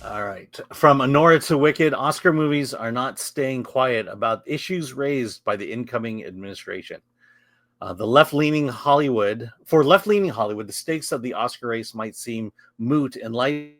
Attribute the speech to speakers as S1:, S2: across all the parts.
S1: All right. From Honora to Wicked, Oscar movies are not staying quiet about issues raised by the incoming administration. For left-leaning Hollywood, the stakes of the Oscar race might seem moot in light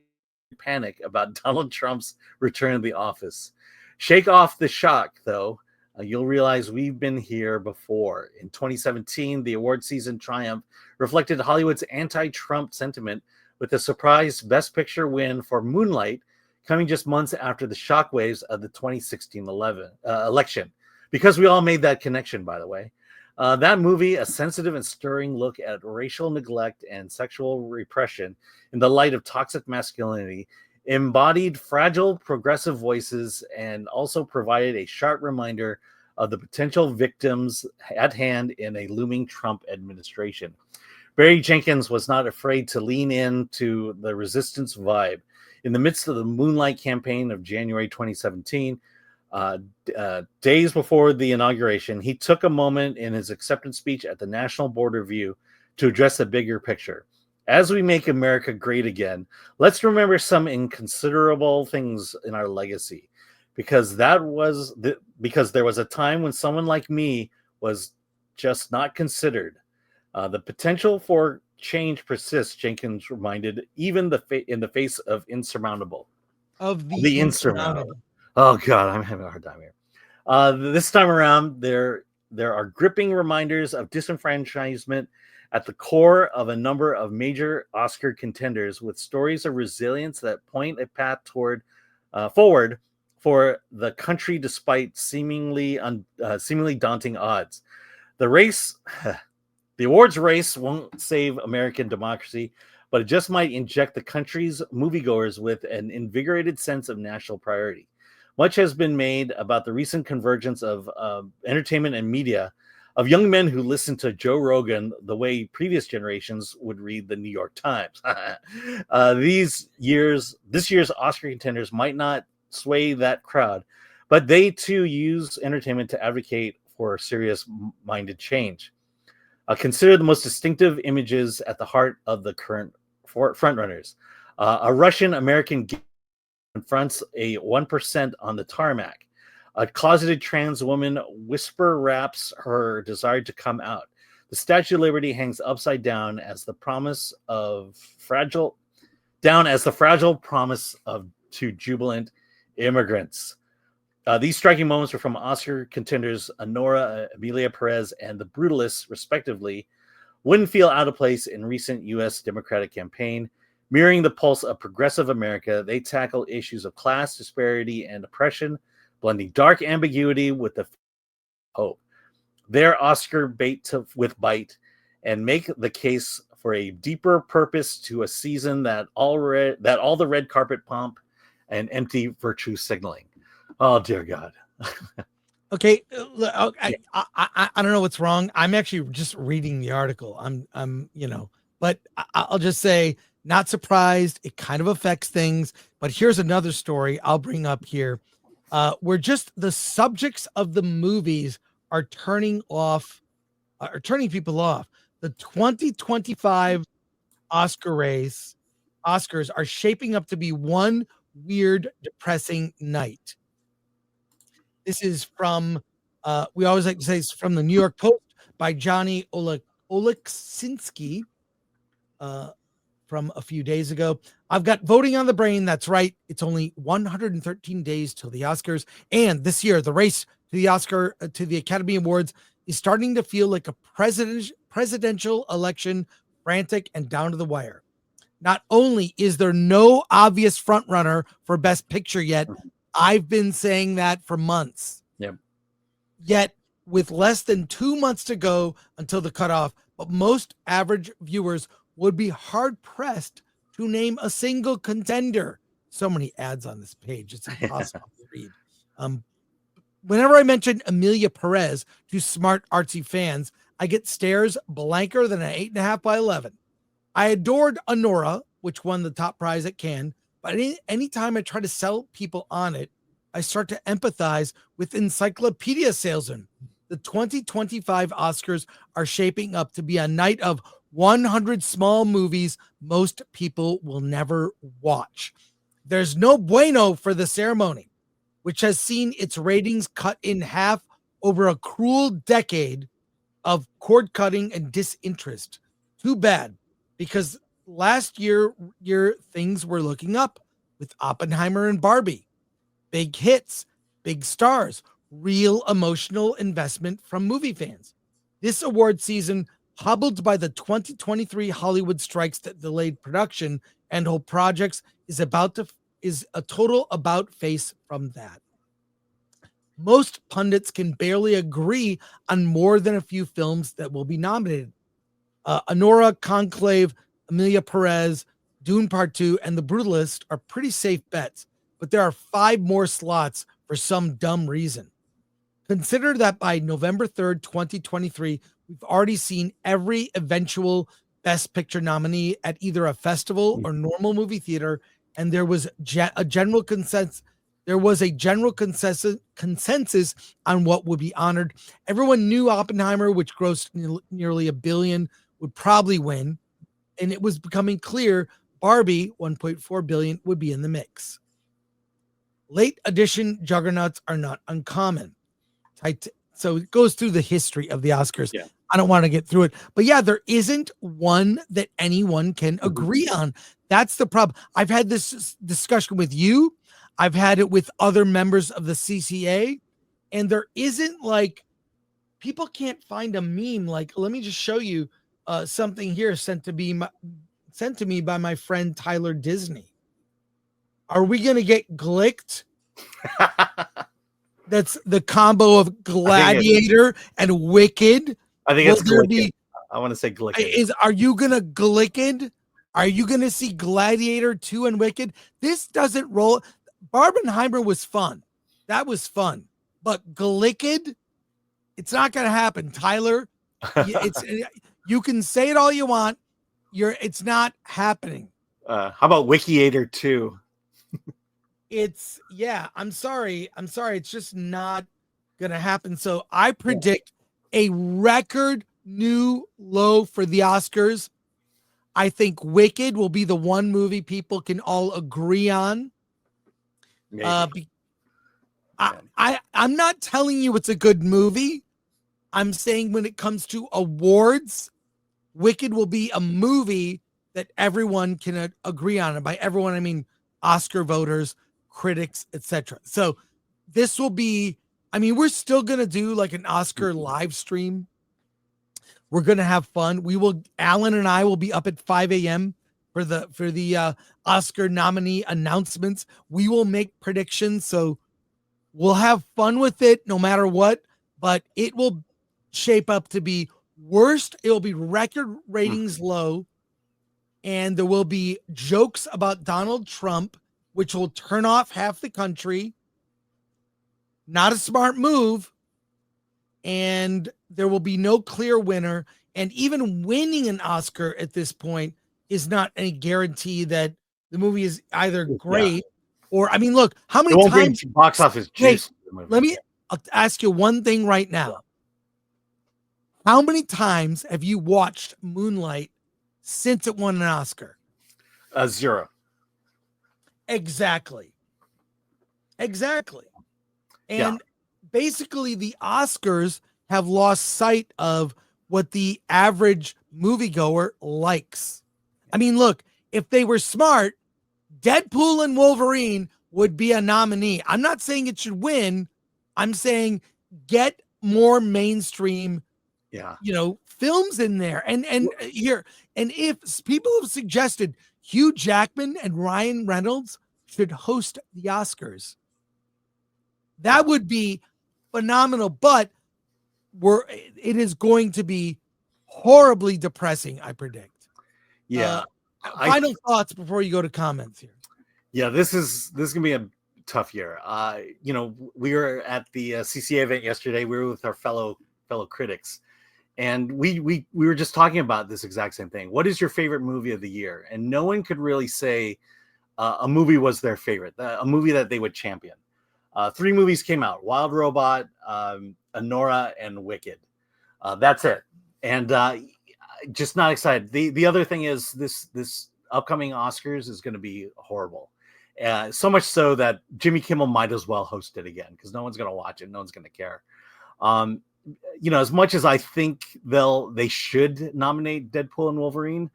S1: of panic about Donald Trump's return to the office. Shake off the shock, though. You'll realize we've been here before. In 2017, the award season triumph reflected Hollywood's anti-Trump sentiment with a surprise Best Picture win for Moonlight coming just months after the shockwaves of the 2016 election. Because we all made that connection, by the way. That movie, a sensitive and stirring look at racial neglect and sexual repression in the light of toxic masculinity, embodied fragile progressive voices and also provided a sharp reminder of the potential victims at hand in a looming Trump administration. Barry Jenkins was not afraid to lean into the resistance vibe. In the midst of the Moonlight campaign of January 2017, days before the inauguration, he took a moment in his acceptance speech at the National Board Review to address the bigger picture. As we make America great again, let's remember some inconsiderable things in our legacy, because there was a time when someone like me was just not considered. The potential for change persists, Jenkins reminded, even in the face of the insurmountable. Oh God, I'm having a hard time here. This time around, there are gripping reminders of disenfranchisement at the core of a number of major Oscar contenders, with stories of resilience that point a path forward for the country despite seemingly daunting odds. The awards race won't save American democracy, but it just might inject the country's moviegoers with an invigorated sense of national priority. Much has been made about the recent convergence of entertainment and media, of young men who listen to Joe Rogan the way previous generations would read the New York Times. This year's Oscar contenders might not sway that crowd, but they too use entertainment to advocate for serious-minded change. Consider the most distinctive images at the heart of the current frontrunners. A Russian-American confronts a 1% on the tarmac. A closeted trans woman whisper raps her desire to come out. The Statue of Liberty hangs upside down as the fragile promise to jubilant immigrants. These striking moments were from Oscar contenders Honora, Emilia Perez, and The Brutalists, respectively, wouldn't feel out of place in recent U.S. Democratic campaign. Mirroring the pulse of progressive America, they tackle issues of class disparity and oppression, blending dark ambiguity with the hope. Their Oscar bait with bite, and make the case for a deeper purpose to a season that all the red carpet pomp and empty virtue signaling. Oh dear God.
S2: Okay, I don't know what's wrong. I'm actually just reading the article. But I'll just say, not surprised. It kind of affects things. But here's another story I'll bring up here, where just the subjects of the movies are turning people off. The 2025 Oscars are shaping up to be one weird, depressing night. This is from, we always like to say it's from the New York Post by Johnny Oleksinski from a few days ago. I've got voting on the brain. That's right. It's only 113 days till the Oscars. And this year, the race to the Academy Awards is starting to feel like a presidential election, frantic and down to the wire. Not only is there no obvious frontrunner for Best Picture yet, I've been saying that for months.
S1: Yep.
S2: Yet, with less than 2 months to go until the cutoff, but most average viewers would be hard-pressed to name a single contender. So many ads on this page, it's impossible to read. Whenever I mention Emilia Perez to smart, artsy fans, I get stares blanker than an 8.5 by 11. I adored Honora, which won the top prize at Cannes, but anytime I try to sell people on it, I start to empathize with encyclopedia salesmen. The 2025 Oscars are shaping up to be a night of 100 small movies most people will never watch. There's no bueno for the ceremony, which has seen its ratings cut in half over a cruel decade of cord cutting and disinterest. Too bad, because last year things were looking up with Oppenheimer and Barbie. Big hits, big stars, real emotional investment from movie fans. This award season, hobbled by the 2023 Hollywood strikes that delayed production and whole projects, is a total about face from that. Most pundits can barely agree on more than a few films that will be nominated. Anora, Conclave, Emilia Perez, Dune Part 2, and The Brutalist are pretty safe bets, but there are 5 more slots for some dumb reason. Consider that by November 3rd, 2023, we've already seen every eventual Best Picture nominee at either a festival or normal movie theater, and there was a general consensus. There was a general consensus on what would be honored. Everyone knew Oppenheimer, which grossed nearly $1 billion, would probably win, and it was becoming clear Barbie, $1.4 billion, would be in the mix. Late edition juggernauts are not uncommon. So it goes through the history of the Oscars.
S1: Yeah.
S2: I don't want to get through it, but yeah, there isn't one that anyone can agree on. That's the problem. I've had this discussion with you. I've had it with other members of the CCA, and there isn't like, people can't find a meme. Like, let me just show you something here sent to me by my friend Tyler Disney. Are we going to get glicked? That's the combo of Gladiator and Wicked.
S1: I think it's Glicked. I want to say Glicked.
S2: Are you going to Glicked? Are you going to see Gladiator 2 and Wicked? This doesn't roll. Barbenheimer was fun. That was fun. But Glicked, it's not going to happen. Tyler, you can say it all you want. It's not happening.
S1: How about Wikiator 2?
S2: I'm sorry. It's just not going to happen. So I predict a record new low for the Oscars. I think Wicked will be the one movie people can all agree on. I'm not telling you it's a good movie. I'm saying when it comes to awards, Wicked will be a movie that everyone can agree on. And by everyone, I mean Oscar voters, critics, etc. So this will be, we're still going to do like an Oscar live stream. We're going to have fun. Alan and I will be up at 5 a.m. for the Oscar nominee announcements. We will make predictions. So we'll have fun with it no matter what, but it will shape up to be worst. It will be record ratings low. And there will be jokes about Donald Trump, which will turn off half the country. Not a smart move. And there will be no clear winner. And even winning an Oscar at this point is not any guarantee that the movie is either great or, look, how many times
S1: box office juice.
S2: I'll ask you one thing right now. How many times have you watched Moonlight since it won an Oscar?
S1: 0.
S2: Exactly. And basically the Oscars have lost sight of what the average moviegoer likes. Look, if they were smart, Deadpool and Wolverine would be a nominee. I'm not saying it should win. I'm saying get more mainstream, films in there. And if people have suggested Hugh Jackman and Ryan Reynolds should host the Oscars, that would be phenomenal. But it is going to be horribly depressing, I predict. Final thoughts before you go to comments here.
S1: Yeah, this is gonna be a tough year. We were at the CCA event yesterday. We were with our fellow critics, and we were just talking about this exact same thing. What is your favorite movie of the year? And no one could really say a movie was their favorite, a movie that they would champion. 3 movies came out: Wild Robot, Anora, and Wicked. That's it. And just not excited. The other thing is this upcoming Oscars is going to be horrible. So much so that Jimmy Kimmel might as well host it again because no one's going to watch it. No one's going to care. As much as I think they should nominate Deadpool and Wolverine,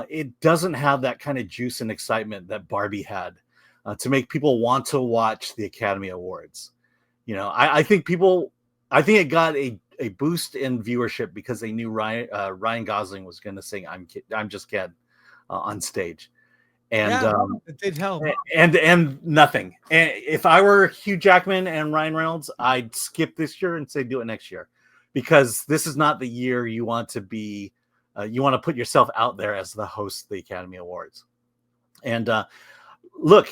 S1: it doesn't have that kind of juice and excitement that Barbie had to make people want to watch the Academy Awards. I think it got a boost in viewership because they knew Ryan Gosling was going to sing "I'm Just Ken" on stage. And
S2: it did help.
S1: And nothing. And if I were Hugh Jackman and Ryan Reynolds, I'd skip this year and say do it next year, because this is not the year you want to be. You want to put yourself out there as the host of the Academy Awards. And look,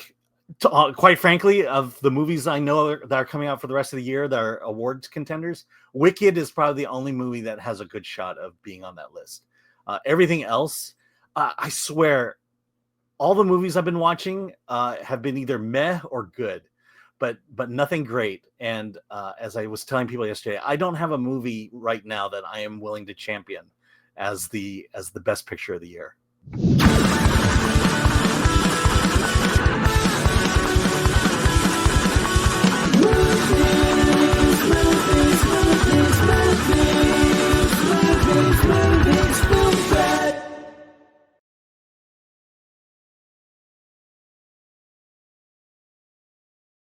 S1: quite frankly, of the movies I know that are coming out for the rest of the year that are awards contenders, Wicked is probably the only movie that has a good shot of being on that list. Everything else, I swear, all the movies I've been watching have been either meh or good, but nothing great. And as I was telling people yesterday, I don't have a movie right now that I am willing to champion as the best picture of the year.